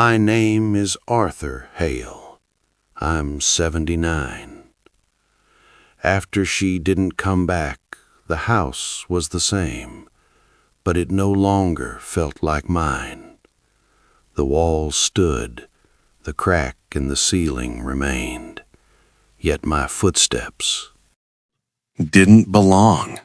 My name is Arthur Hale. I'm 79. After she didn't come back, the house was the same, but it no longer felt like mine. The walls stood, the crack in the ceiling remained, yet my footsteps didn't belong.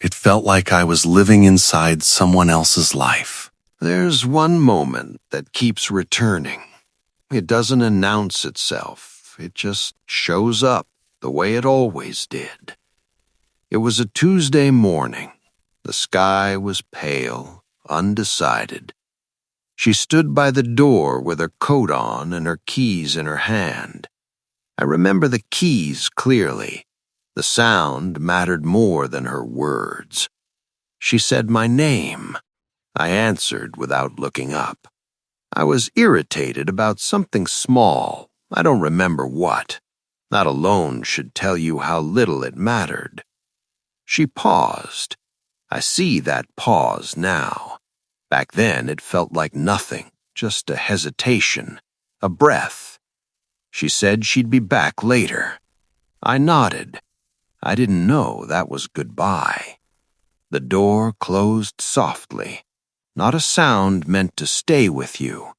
It felt like I was living inside someone else's life. There's one moment that keeps returning. It doesn't announce itself. It just shows up the way it always did. It was a Tuesday morning. The sky was pale, undecided. She stood by the door with her coat on and her keys in her hand. I remember the keys clearly. The sound mattered more than her words. She said my name. I answered without looking up. I was irritated about something small. I don't remember what. That alone should tell you how little it mattered. She paused. I see that pause now. Back then it felt like nothing, just a hesitation, a breath. She said she'd be back later. I nodded. I didn't know that was goodbye. The door closed softly. Not a sound meant to stay with you.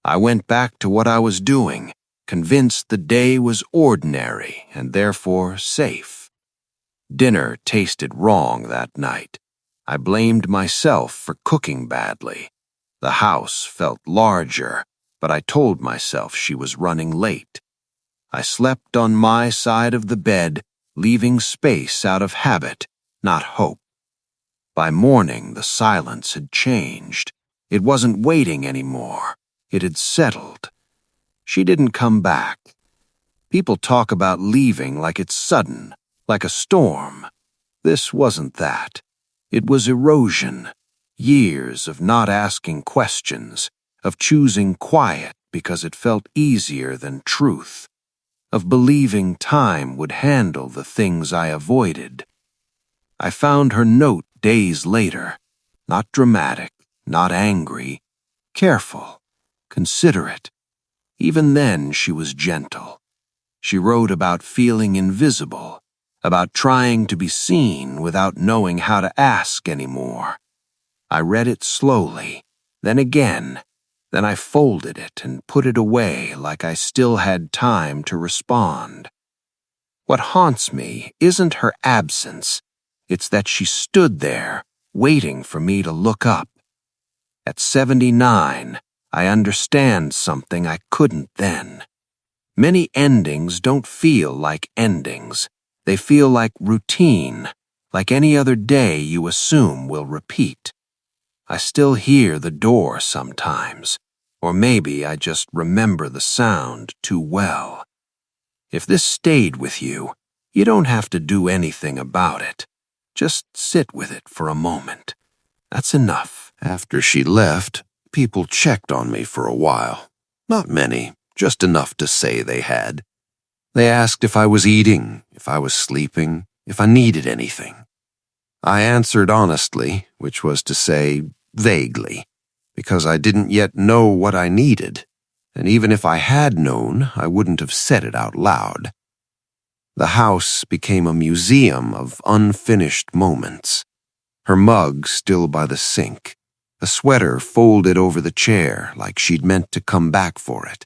I went back to what I was doing, convinced the day was ordinary and therefore safe. Dinner tasted wrong that night. I blamed myself for cooking badly. The house felt larger, but I told myself she was running late. I slept on my side of the bed, leaving space out of habit, not hope. By morning, the silence had changed. It wasn't waiting anymore. It had settled. She didn't come back. People talk about leaving like it's sudden, like a storm. This wasn't that. It was erosion. Years of not asking questions, of choosing quiet because it felt easier than truth, of believing time would handle the things I avoided. I found her note days later, not dramatic, not angry, careful, considerate. Even then she was gentle. She wrote about feeling invisible, about trying to be seen without knowing how to ask anymore. I read it slowly, then again, then I folded it and put it away like I still had time to respond. What haunts me isn't her absence. It's that she stood there, waiting for me to look up. At 79, I understand something I couldn't then. Many endings don't feel like endings. They feel like routine, like any other day you assume will repeat. I still hear the door sometimes, or maybe I just remember the sound too well. If this stayed with you, you don't have to do anything about it. Just sit with it for a moment. That's enough. After she left, people checked on me for a while. Not many, just enough to say they had. They asked if I was eating, if I was sleeping, if I needed anything. I answered honestly, which was to say vaguely, because I didn't yet know what I needed, and even if I had known, I wouldn't have said it out loud. The house became a museum of unfinished moments. Her mug still by the sink, a sweater folded over the chair like she'd meant to come back for it.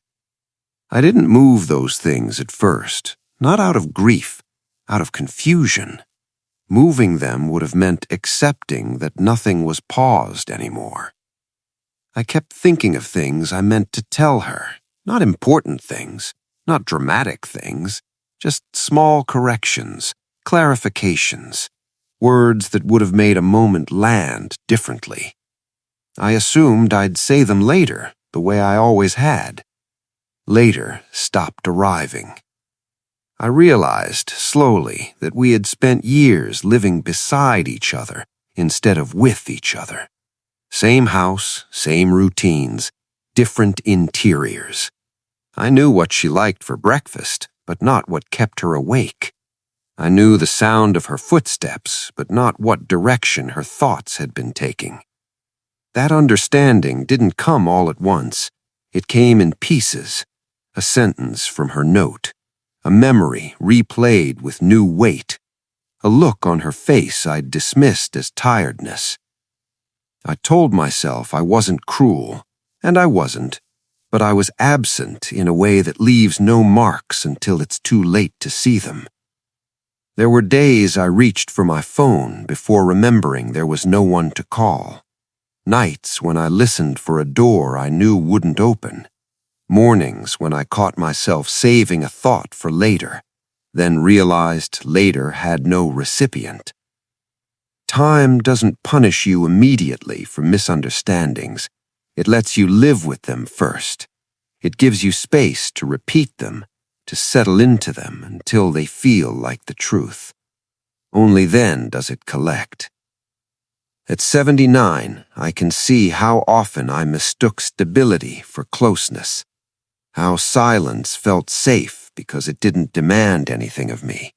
I didn't move those things at first, not out of grief, out of confusion. Moving them would have meant accepting that nothing was paused anymore. I kept thinking of things I meant to tell her, not important things, not dramatic things, just small corrections, clarifications, words that would have made a moment land differently. I assumed I'd say them later, the way I always had. Later stopped arriving. I realized, slowly, that we had spent years living beside each other instead of with each other. Same house, same routines, different interiors. I knew what she liked for breakfast, but not what kept her awake. I knew the sound of her footsteps, but not what direction her thoughts had been taking. That understanding didn't come all at once. It came in pieces, a sentence from her note, a memory replayed with new weight, a look on her face I'd dismissed as tiredness. I told myself I wasn't cruel, and I wasn't, but I was absent in a way that leaves no marks until it's too late to see them. There were days I reached for my phone before remembering there was no one to call. Nights when I listened for a door I knew wouldn't open. Mornings when I caught myself saving a thought for later, then realized later had no recipient. Time doesn't punish you immediately for misunderstandings. It lets you live with them first. It gives you space to repeat them, to settle into them until they feel like the truth. Only then does it collect. At 79, I can see how often I mistook stability for closeness, how silence felt safe because it didn't demand anything of me,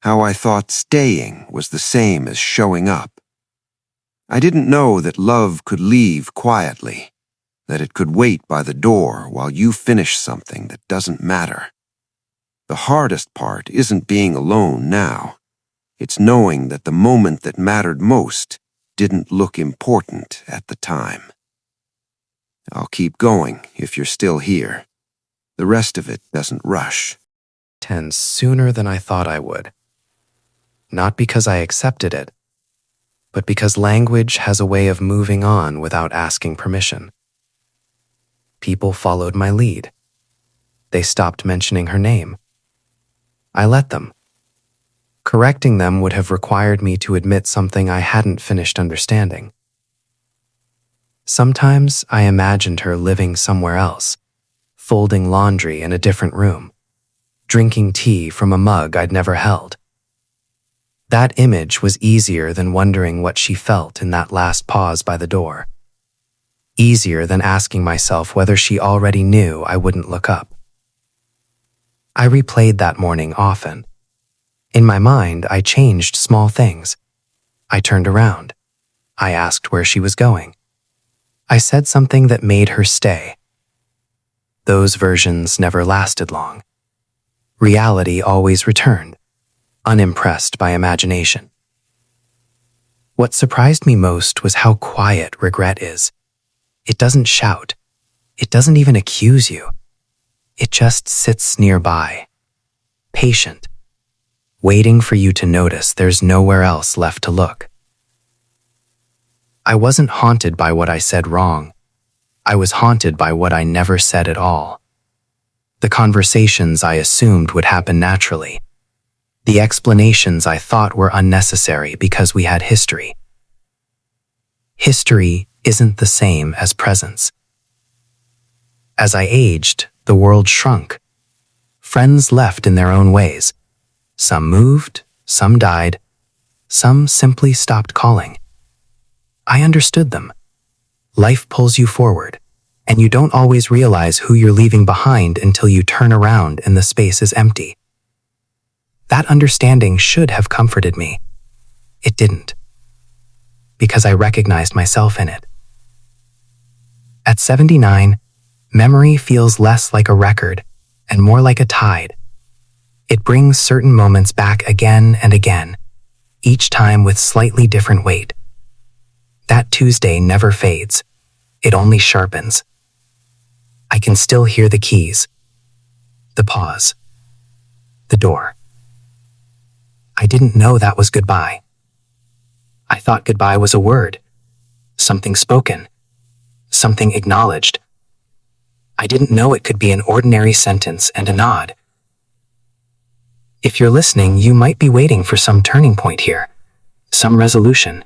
how I thought staying was the same as showing up. I didn't know that love could leave quietly, that it could wait by the door while you finish something that doesn't matter. The hardest part isn't being alone now. It's knowing that the moment that mattered most didn't look important at the time. I'll keep going if you're still here. The rest of it doesn't rush. Tends sooner than I thought I would. Not because I accepted it, but because language has a way of moving on without asking permission. People followed my lead. They stopped mentioning her name. I let them. Correcting them would have required me to admit something I hadn't finished understanding. Sometimes I imagined her living somewhere else, folding laundry in a different room, drinking tea from a mug I'd never held. That image was easier than wondering what she felt in that last pause by the door. Easier than asking myself whether she already knew I wouldn't look up. I replayed that morning often. In my mind, I changed small things. I turned around. I asked where she was going. I said something that made her stay. Those versions never lasted long. Reality always returned, unimpressed by imagination. What surprised me most was how quiet regret is. It doesn't shout. It doesn't even accuse you. It just sits nearby, patient, waiting for you to notice there's nowhere else left to look. I wasn't haunted by what I said wrong. I was haunted by what I never said at all. The conversations I assumed would happen naturally. The explanations I thought were unnecessary because we had history. History isn't the same as presence. As I aged, the world shrunk. Friends left in their own ways. Some moved, some died, some simply stopped calling. I understood them. Life pulls you forward, and you don't always realize who you're leaving behind until you turn around and the space is empty. That understanding should have comforted me. It didn't, because I recognized myself in it. At 79, memory feels less like a record and more like a tide. It brings certain moments back again and again, each time with slightly different weight. That Tuesday never fades. It only sharpens. I can still hear the keys, the pause, the door. I didn't know that was goodbye. I thought goodbye was a word, something spoken, something acknowledged. I didn't know it could be an ordinary sentence and a nod. If you're listening, you might be waiting for some turning point here, some resolution.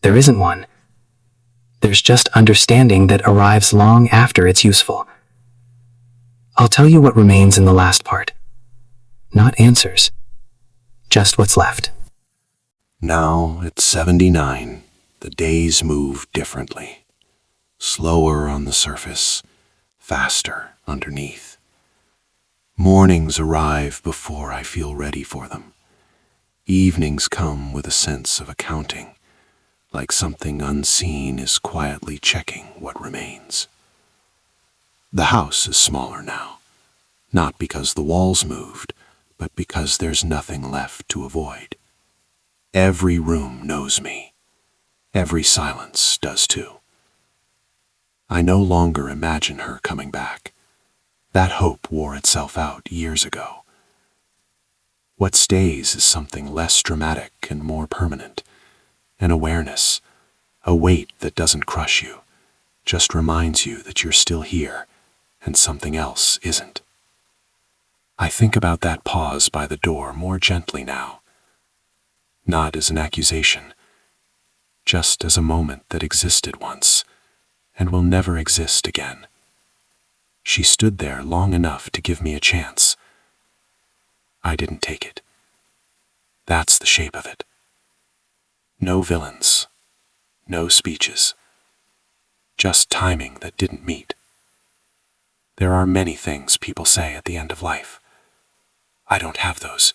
There isn't one. There's just understanding that arrives long after it's useful. I'll tell you what remains in the last part. Not answers, just what's left. Now, at 79, the days move differently. Slower on the surface, faster underneath. Mornings arrive before I feel ready for them. Evenings come with a sense of accounting, like something unseen is quietly checking what remains. The house is smaller now, not because the walls moved, but because there's nothing left to avoid. Every room knows me. Every silence does too. I no longer imagine her coming back. That hope wore itself out years ago. What stays is something less dramatic and more permanent. An awareness, a weight that doesn't crush you, just reminds you that you're still here and something else isn't. I think about that pause by the door more gently now, not as an accusation, just as a moment that existed once and will never exist again. She stood there long enough to give me a chance. I didn't take it. That's the shape of it. No villains, no speeches, just timing that didn't meet. There are many things people say at the end of life. I don't have those.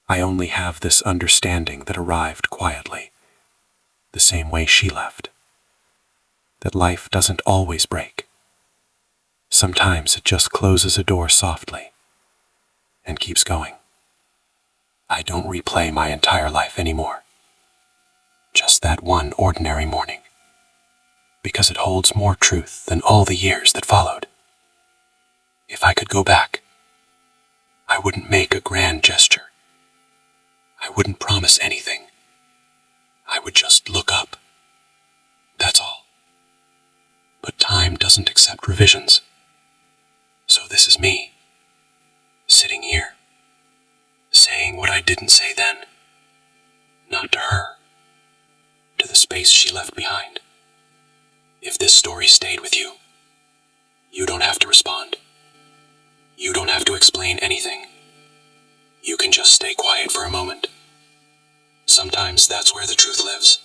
I only have this understanding that arrived quietly, the same way she left. That life doesn't always break. Sometimes it just closes a door softly and keeps going. I don't replay my entire life anymore. Just that one ordinary morning, because it holds more truth than all the years that followed. If I could go back, I wouldn't make a grand gesture. I wouldn't promise anything. I would just look up. That's all. But time doesn't accept revisions. So this is me, sitting here, saying what I didn't say then. Not to her, to the space she left behind. If this story stayed with you, you don't have to respond. You don't have to explain anything. You can just stay quiet for a moment. Sometimes that's where the truth lives.